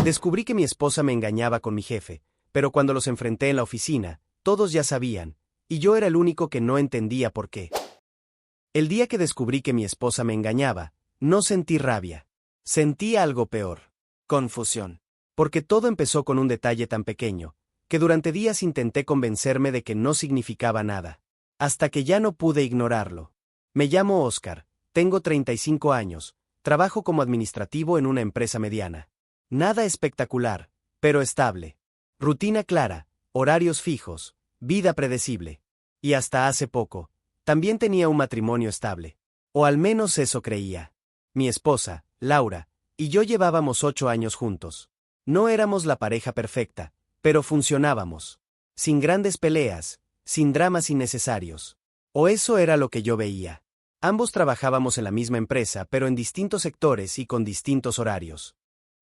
Descubrí que mi esposa me engañaba con mi jefe, pero cuando los enfrenté en la oficina, todos ya sabían, y yo era el único que no entendía por qué. El día que descubrí que mi esposa me engañaba, no sentí rabia. Sentí algo peor. Confusión. Porque todo empezó con un detalle tan pequeño, que durante días intenté convencerme de que no significaba nada. Hasta que ya no pude ignorarlo. Me llamo Oscar, tengo 35 años, trabajo como administrativo en una empresa mediana. Nada espectacular, pero estable. Rutina clara, horarios fijos, vida predecible. Y hasta hace poco, también tenía un matrimonio estable. O al menos eso creía. Mi esposa, Laura, y yo llevábamos 8 años juntos. No éramos la pareja perfecta, pero funcionábamos. Sin grandes peleas, sin dramas innecesarios. O eso era lo que yo veía. Ambos trabajábamos en la misma empresa, pero en distintos sectores y con distintos horarios.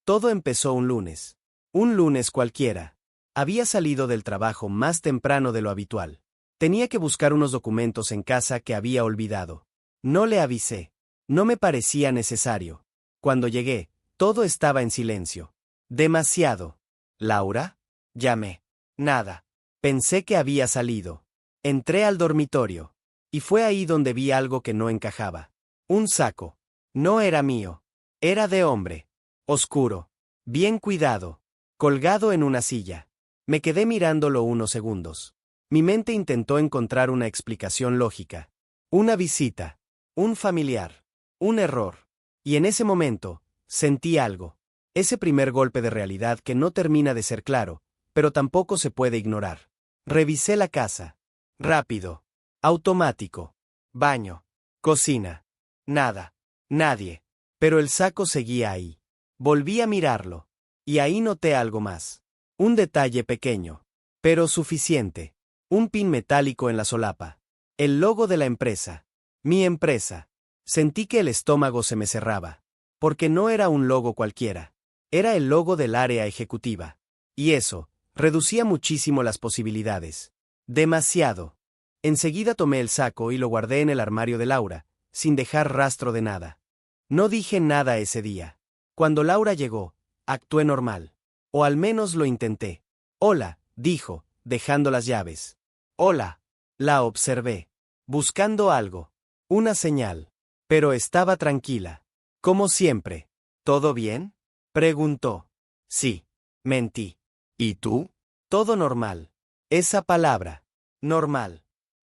Todo empezó un lunes. Un lunes cualquiera. Había salido del trabajo más temprano de lo habitual. Tenía que buscar unos documentos en casa que había olvidado. No le avisé. No me parecía necesario. Cuando llegué, todo estaba en silencio. Demasiado. ¿Laura? Llamé. Nada. Pensé que había salido. Entré al dormitorio. Y fue ahí donde vi algo que no encajaba. Un saco. No era mío. Era de hombre. Oscuro. Bien cuidado. Colgado en una silla. Me quedé mirándolo unos segundos. Mi mente intentó encontrar una explicación lógica. Una visita. Un familiar. Un error. Y en ese momento, sentí algo. Ese primer golpe de realidad que no termina de ser claro, pero tampoco se puede ignorar. Revisé la casa. Rápido. Automático. Baño. Cocina. Nada. Nadie. Pero el saco seguía ahí. Volví a mirarlo. Y ahí noté algo más. Un detalle pequeño. Pero suficiente. Un pin metálico en la solapa. El logo de la empresa. Mi empresa. Sentí que el estómago se me cerraba. Porque no era un logo cualquiera. Era el logo del área ejecutiva. Y eso, reducía muchísimo las posibilidades. Demasiado. Enseguida tomé el saco y lo guardé en el armario de Laura, sin dejar rastro de nada. No dije nada ese día. Cuando Laura llegó, actué normal. O al menos lo intenté. Hola, dijo, dejando las llaves. Hola. La observé. Buscando algo. Una señal. Pero estaba tranquila. Como siempre. ¿Todo bien? Preguntó. Sí. Mentí. ¿Y tú? Todo normal. Esa palabra. Normal.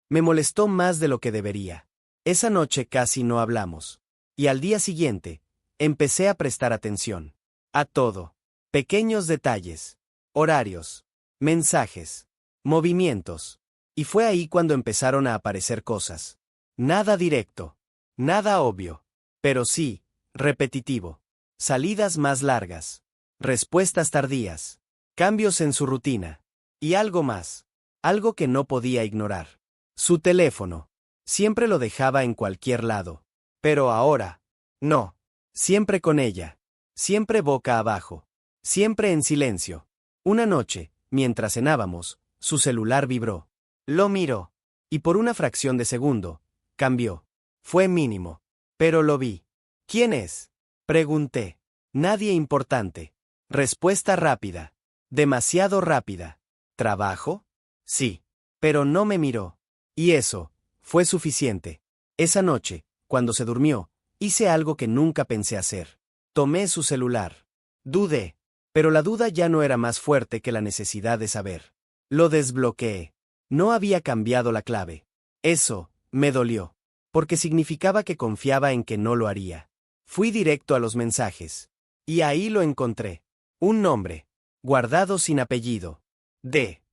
Me molestó más de lo que debería. Esa noche casi no hablamos. Y al día siguiente, empecé a prestar atención. A todo. Pequeños detalles. Horarios. Mensajes. Movimientos. Y fue ahí cuando empezaron a aparecer cosas. Nada directo. Nada obvio. Pero sí, repetitivo. Salidas más largas. Respuestas tardías. Cambios en su rutina. Y algo más. Algo que no podía ignorar. Su teléfono. Siempre lo dejaba en cualquier lado. Pero ahora, no. Siempre con ella. Siempre boca abajo. Siempre en silencio. Una noche, mientras cenábamos, su celular vibró. Lo miró. Y por una fracción de segundo, cambió. Fue mínimo. Pero lo vi. ¿Quién es? Pregunté. Nadie importante. Respuesta rápida. Demasiado rápida. ¿Trabajo? Sí. Pero no me miró. Y eso, fue suficiente. Esa noche, cuando se durmió, hice algo que nunca pensé hacer. Tomé su celular. Dudé. Pero la duda ya no era más fuerte que la necesidad de saber. Lo desbloqueé. No había cambiado la clave. Eso, me dolió. Porque significaba que confiaba en que no lo haría. Fui directo a los mensajes. Y ahí lo encontré. Un nombre. Guardado sin apellido. D.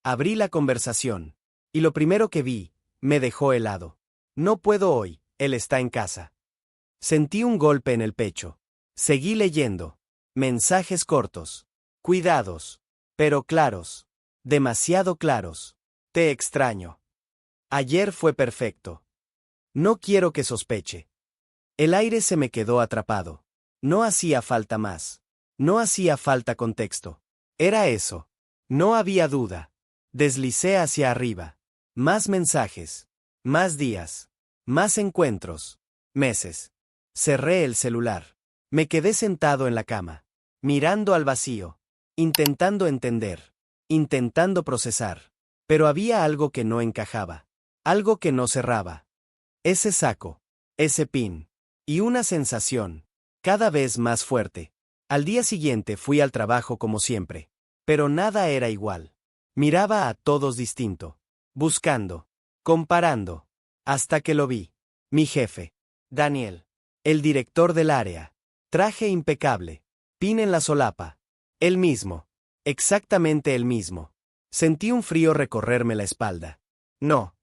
Abrí la conversación. Y lo primero que vi, me dejó helado. No puedo hoy, él está en casa. Sentí un golpe en el pecho. Seguí leyendo. Mensajes cortos. Cuidados. Pero claros. Demasiado claros. Te extraño. Ayer fue perfecto. No quiero que sospeche. El aire se me quedó atrapado. No hacía falta más. No hacía falta contexto. Era eso. No había duda. Deslicé hacia arriba. Más mensajes. Más días. Más encuentros. Meses. Cerré el celular. Me quedé sentado en la cama. mirando al vacío, intentando entender, intentando procesar. Pero había algo que no encajaba, algo que no cerraba. Ese saco, ese pin, y una sensación, cada vez más fuerte. Al día siguiente fui al trabajo como siempre, pero nada era igual. Miraba a todos distinto, buscando, comparando, hasta que lo vi. Mi jefe, Daniel, el director del área, traje impecable, pin en la solapa, el mismo, exactamente el mismo. Sentí un frío recorrerme la espalda. No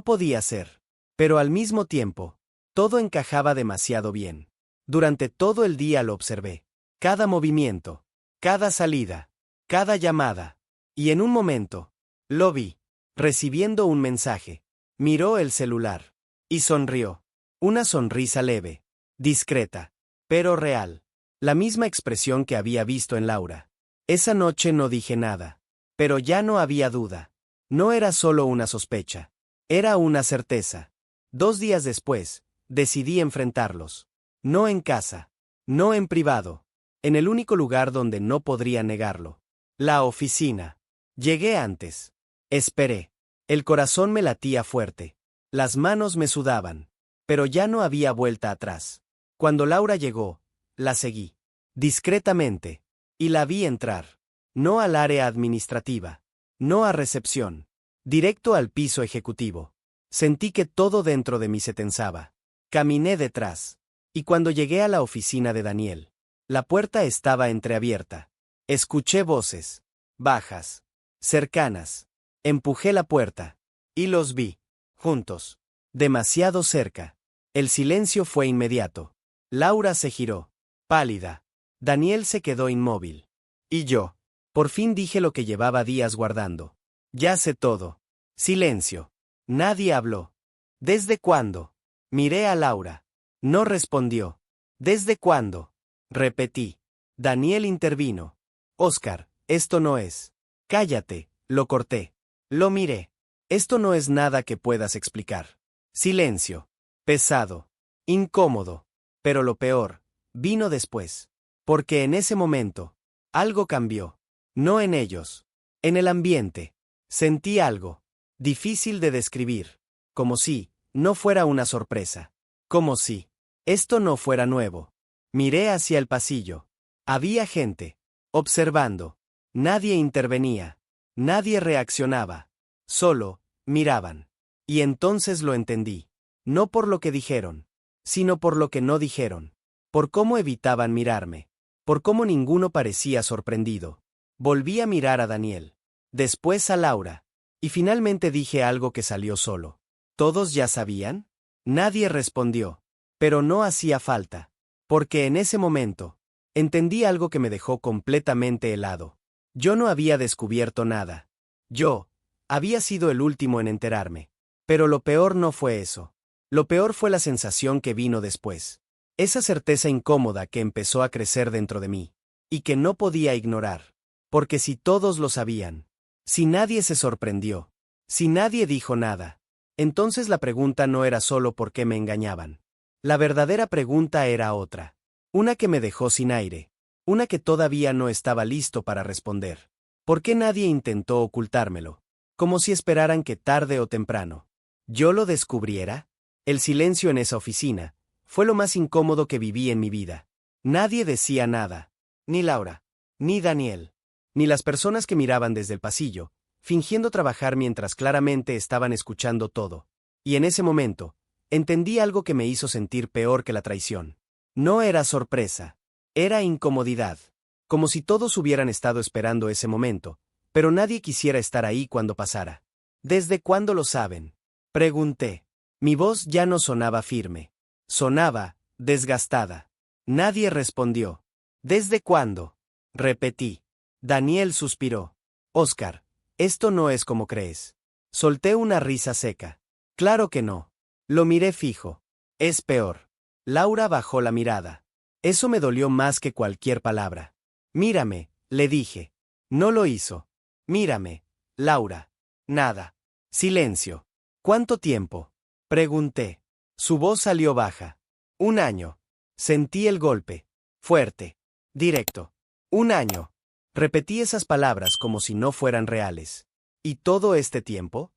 podía ser. Pero al mismo tiempo, todo encajaba demasiado bien. Durante todo el día lo observé. Cada movimiento, cada salida, cada llamada. Y en un momento, lo vi, recibiendo un mensaje. Miró el celular. Y sonrió. Una sonrisa leve, discreta, pero real. La misma expresión que había visto en Laura. Esa noche no dije nada. Pero ya no había duda. No era solo una sospecha. Era una certeza. 2 días después, decidí enfrentarlos. No en casa. No en privado. En el único lugar donde no podría negarlo. La oficina. Llegué antes. Esperé. El corazón me latía fuerte. Las manos me sudaban. Pero ya no había vuelta atrás. Cuando Laura llegó, la seguí. Discretamente. Y la vi entrar. No al área administrativa. No a recepción. Directo al piso ejecutivo. Sentí que todo dentro de mí se tensaba. Caminé detrás. Y cuando llegué a la oficina de Daniel, la puerta estaba entreabierta. Escuché voces. Bajas. Cercanas. Empujé la puerta. Y los vi. Juntos. Demasiado cerca. El silencio fue inmediato. Laura se giró. Pálida. Daniel se quedó inmóvil. Y yo. Por fin dije lo que llevaba días guardando. Ya sé todo. Silencio. Nadie habló. ¿Desde cuándo? Miré a Laura. No respondió. ¿Desde cuándo? Repetí. Daniel intervino. Óscar, esto no es. Cállate, lo corté. Lo miré. Esto no es nada que puedas explicar. Silencio. Pesado. Incómodo. Pero lo peor, vino después. Porque en ese momento, algo cambió. No en ellos. En el ambiente. Sentí algo. Difícil de describir. Como si no fuera una sorpresa. Como si esto no fuera nuevo. Miré hacia el pasillo. Había gente. Observando. Nadie intervenía. Nadie reaccionaba. Solo miraban. Y entonces lo entendí. No por lo que dijeron, sino por lo que no dijeron. Por cómo evitaban mirarme. Por cómo ninguno parecía sorprendido. Volví a mirar a Daniel. Después a Laura. Y finalmente dije algo que salió solo. ¿Todos ya sabían? Nadie respondió. Pero no hacía falta. Porque en ese momento, entendí algo que me dejó completamente helado. Yo no había descubierto nada. Yo había sido el último en enterarme. Pero lo peor no fue eso. Lo peor fue la sensación que vino después. Esa certeza incómoda que empezó a crecer dentro de mí. Y que no podía ignorar. Porque si todos lo sabían, si nadie se sorprendió, si nadie dijo nada, entonces la pregunta no era solo por qué me engañaban. La verdadera pregunta era otra. Una que me dejó sin aire. Una que todavía no estaba listo para responder. ¿Por qué nadie intentó ocultármelo? Como si esperaran que tarde o temprano yo lo descubriera. El silencio en esa oficina fue lo más incómodo que viví en mi vida. Nadie decía nada. Ni Laura, ni Daniel, ni las personas que miraban desde el pasillo, fingiendo trabajar mientras claramente estaban escuchando todo. Y en ese momento, entendí algo que me hizo sentir peor que la traición. No era sorpresa. Era incomodidad. Como si todos hubieran estado esperando ese momento, pero nadie quisiera estar ahí cuando pasara. ¿Desde cuándo lo saben? Pregunté. Mi voz ya no sonaba firme. Sonaba desgastada. Nadie respondió. ¿Desde cuándo? Repetí. Daniel suspiró. Óscar, esto no es como crees. Solté una risa seca. Claro que no. Lo miré fijo. Es peor. Laura bajó la mirada. Eso me dolió más que cualquier palabra. Mírame, le dije. No lo hizo. Mírame, Laura. Nada. Silencio. ¿Cuánto tiempo? Pregunté. Su voz salió baja. 1 año. Sentí el golpe. Fuerte. Directo. Un año. Repetí esas palabras como si no fueran reales. ¿Y todo este tiempo?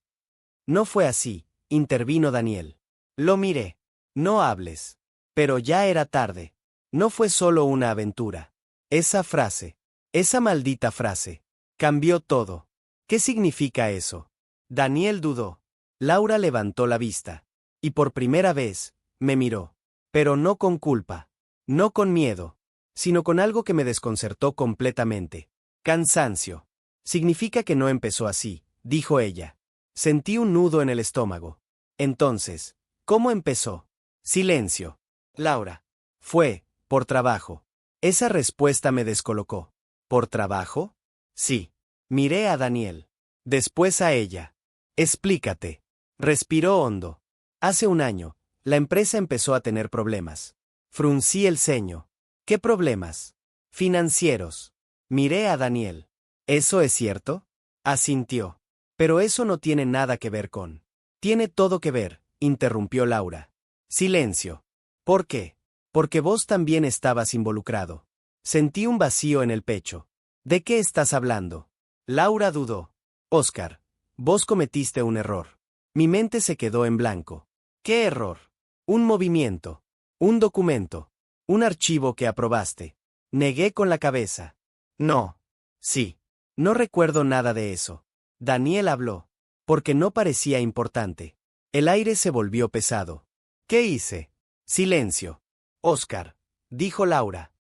No fue así, intervino Daniel. Lo miré. No hables. Pero ya era tarde. No fue solo una aventura. Esa frase, esa maldita frase, cambió todo. ¿Qué significa eso? Daniel dudó. Laura levantó la vista. Y por primera vez, me miró. Pero no con culpa. No con miedo. Sino con algo que me desconcertó completamente. Cansancio. Significa que no empezó así, dijo ella. Sentí un nudo en el estómago. Entonces, ¿cómo empezó? Silencio. Laura. Fue, por trabajo. Esa respuesta me descolocó. ¿Por trabajo? Sí. Miré a Daniel. Después a ella. Explícate. Respiró hondo. Hace un año, la empresa empezó a tener problemas. Fruncí el ceño. ¿Qué problemas? Financieros. Miré a Daniel. ¿Eso es cierto? Asintió. Pero eso no tiene nada que ver con. Tiene todo que ver, interrumpió Laura. Silencio. ¿Por qué? Porque vos también estabas involucrado. Sentí un vacío en el pecho. ¿De qué estás hablando? Laura dudó. Oscar, vos cometiste un error. Mi mente se quedó en blanco. ¿Qué error? Un movimiento. Un documento. Un archivo que aprobaste. Negué con la cabeza. No. Sí. No recuerdo nada de eso. Daniel habló. Porque no parecía importante. El aire se volvió pesado. ¿Qué hice? Silencio. Oscar, dijo Laura.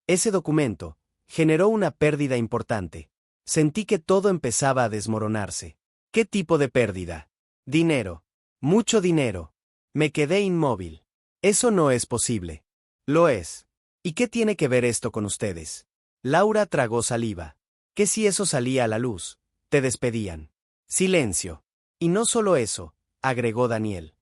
Ese documento generó una pérdida importante. Sentí que todo empezaba a desmoronarse. ¿Qué tipo de pérdida? Dinero. Mucho dinero. Me quedé inmóvil. Eso no es posible. Lo es. ¿Y qué tiene que ver esto con ustedes? Laura tragó saliva. ¿Qué si eso salía a la luz? Te despedían. Silencio. Y no solo eso, agregó Daniel.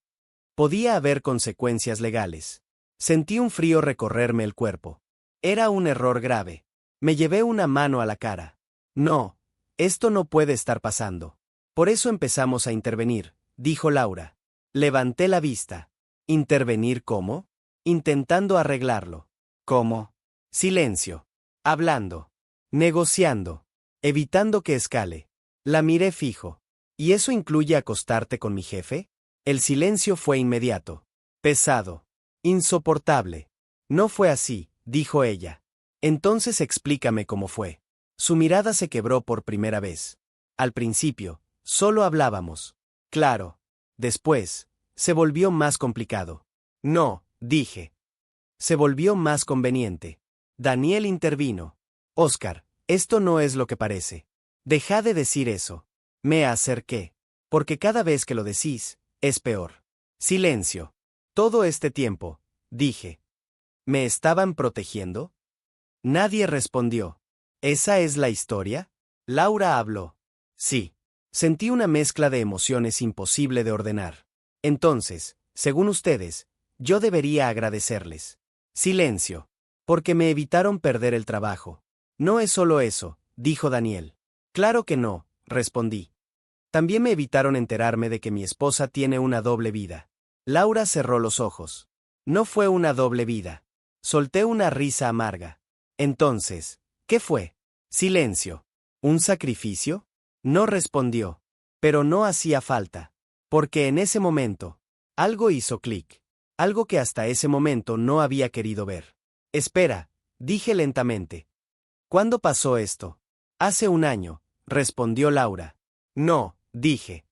Podía haber consecuencias legales. Sentí un frío recorrerme el cuerpo. Era un error grave. Me llevé una mano a la cara. No, esto no puede estar pasando. Por eso empezamos a intervenir, dijo Laura. Levanté la vista. ¿Intervenir cómo? Intentando arreglarlo. ¿Cómo? Silencio. Hablando. Negociando. Evitando que escale. La miré fijo. ¿Y eso incluye acostarte con mi jefe? El silencio fue inmediato. Pesado. Insoportable. No fue así, dijo ella. Entonces explícame cómo fue. Su mirada se quebró por primera vez. Al principio, solo hablábamos. Claro. Después, se volvió más complicado. No, dije. Se volvió más conveniente. Daniel intervino. Oscar, esto no es lo que parece. Deja de decir eso. Me acerqué. Porque cada vez que lo decís, es peor. Silencio. Todo este tiempo, dije. ¿Me estaban protegiendo? Nadie respondió. ¿Esa es la historia? Laura habló. Sí. Sentí una mezcla de emociones imposible de ordenar. Entonces, según ustedes, yo debería agradecerles. Silencio. Porque me evitaron perder el trabajo. No es solo eso, dijo Daniel. Claro que no, respondí. También me evitaron enterarme de que mi esposa tiene una doble vida. Laura cerró los ojos. No fue una doble vida. Solté una risa amarga. Entonces, ¿qué fue? Silencio. ¿Un sacrificio? No respondió. Pero no hacía falta. Porque en ese momento, algo hizo clic. Algo que hasta ese momento no había querido ver. Espera, dije lentamente. ¿Cuándo pasó esto? Hace un año, respondió Laura. No, dije.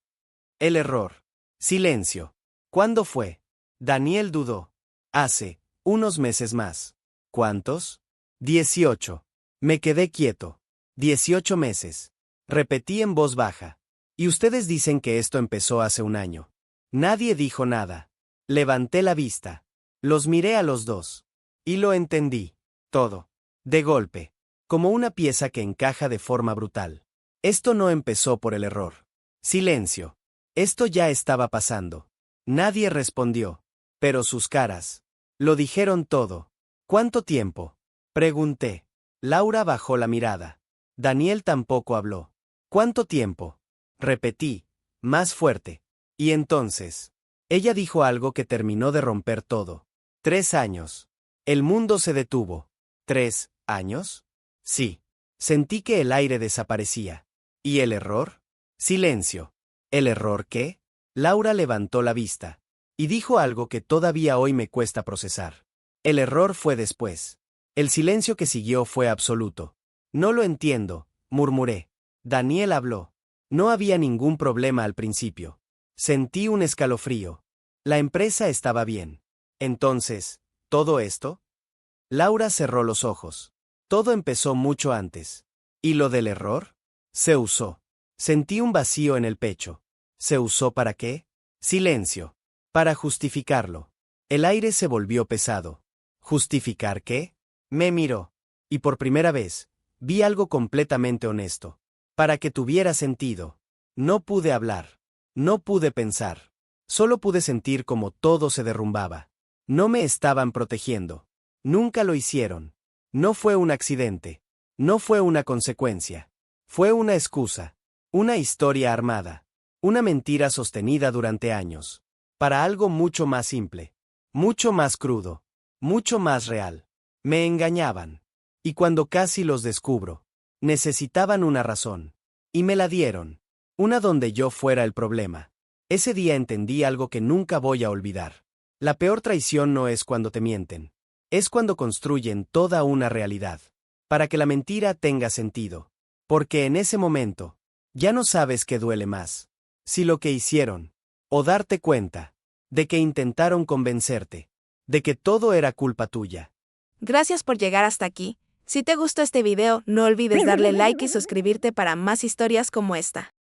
El error. Silencio. ¿Cuándo fue? Daniel dudó. Hace unos meses más. ¿Cuántos? 18. Me quedé quieto. 18 meses. Repetí en voz baja. Y ustedes dicen que esto empezó hace un año. Nadie dijo nada. Levanté la vista. Los miré a los dos. Y lo entendí. Todo. De golpe. Como una pieza que encaja de forma brutal. Esto no empezó por el error. Silencio. Esto ya estaba pasando. Nadie respondió. Pero sus caras. Lo dijeron todo. ¿Cuánto tiempo? Pregunté. Laura bajó la mirada. Daniel tampoco habló. ¿Cuánto tiempo? Repetí. Más fuerte. Y entonces. Ella dijo algo que terminó de romper todo. 3 años. El mundo se detuvo. ¿3 años? Sí. Sentí que el aire desaparecía. ¿Y el error? Silencio. ¿El error qué? Laura levantó la vista. Y dijo algo que todavía hoy me cuesta procesar. El error fue después. El silencio que siguió fue absoluto. No lo entiendo, murmuré. Daniel habló. No había ningún problema al principio. Sentí un escalofrío. La empresa estaba bien. Entonces, ¿todo esto? Laura cerró los ojos. Todo empezó mucho antes. ¿Y lo del error? Se usó. Sentí un vacío en el pecho. ¿Se usó para qué? Silencio. Para justificarlo. El aire se volvió pesado. ¿Justificar qué? Me miró. Y por primera vez, vi algo completamente honesto. Para que tuviera sentido. No pude hablar. No pude pensar. Solo pude sentir como todo se derrumbaba. No me estaban protegiendo. Nunca lo hicieron. No fue un accidente. No fue una consecuencia. Fue una excusa. Una historia armada. Una mentira sostenida durante años. Para algo mucho más simple. Mucho más crudo. Mucho más real. Me engañaban. Y cuando casi los descubro, necesitaban una razón. Y me la dieron. Una donde yo fuera el problema. Ese día entendí algo que nunca voy a olvidar. La peor traición no es cuando te mienten. Es cuando construyen toda una realidad. Para que la mentira tenga sentido. Porque en ese momento, ya no sabes qué duele más. Si lo que hicieron, o darte cuenta, de que intentaron convencerte, de que todo era culpa tuya. Gracias por llegar hasta aquí. Si te gustó este video, no olvides darle like y suscribirte para más historias como esta.